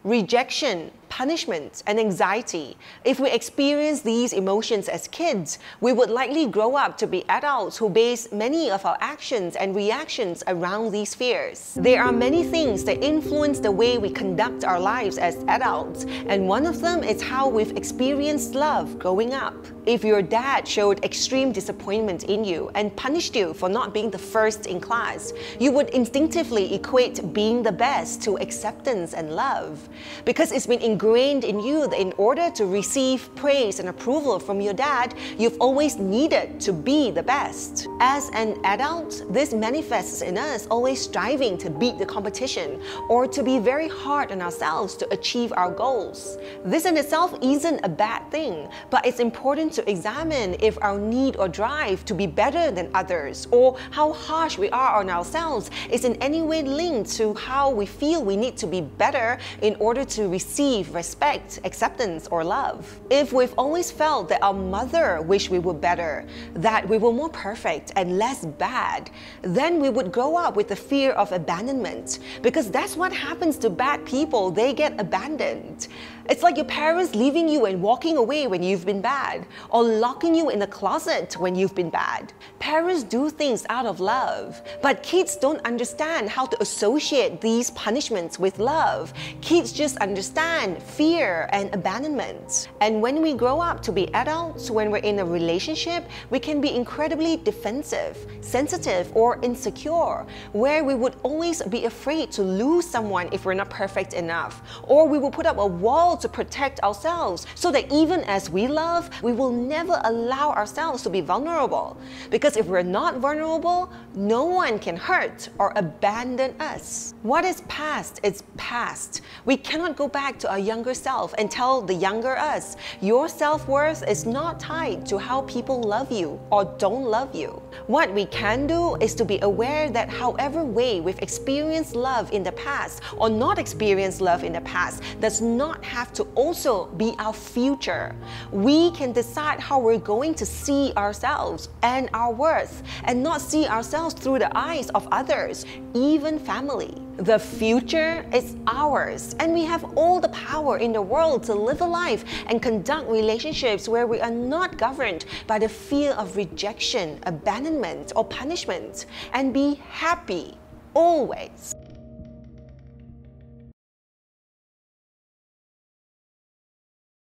rejection, punishment, and anxiety. If we experience these emotions as kids, we would likely grow up to be adults who base many of our actions and reactions around these fears. There are many things that influence the way we conduct our lives as adults, and one of them is how we've experienced love growing up. If your dad showed extreme disappointment in you and punished you for not being the first in class, you would instinctively equate being the best to acceptance and love. Because it's been ingrained in you that in order to receive praise and approval from your dad, you've always needed to be the best. As an adult, this manifests in us always striving to beat the competition or to be very hard on ourselves to achieve our goals. This in itself isn't a bad thing, but it's important to examine if our need or drive to be better than others or how harsh we are on ourselves is in any way linked to how we feel we need to be better in order to receive respect, acceptance, or love. If we've always felt that our mother wished we were better, that we were more perfect and less bad, then we would grow up with the fear of abandonment, because that's what happens to bad people. They get abandoned. It's like your parents leaving you and walking away when you've been bad, or locking you in a closet when you've been bad. Parents do things out of love, but kids don't understand how to associate these punishments with love. Kids just understand fear and abandonment. And when we grow up to be adults, when we're in a relationship, we can be incredibly defensive, sensitive, or insecure, where we would always be afraid to lose someone if we're not perfect enough, or we will put up a wall to protect ourselves so that even as we love, we will never allow ourselves to be vulnerable. Because if we're not vulnerable, no one can hurt or abandon us. What is past is past. We cannot go back to our younger self and tell the younger us, your self-worth is not tied to how people love you or don't love you. What we can do is to be aware that however way we've experienced love in the past or not experienced love in the past does not have to also be our future. We can decide how we're going to see ourselves and our worth, and not see ourselves through the eyes of others, even family. The future is ours, and we have all the power in the world to live a life and conduct relationships where we are not governed by the fear of rejection, abandonment, or punishment, and be happy always.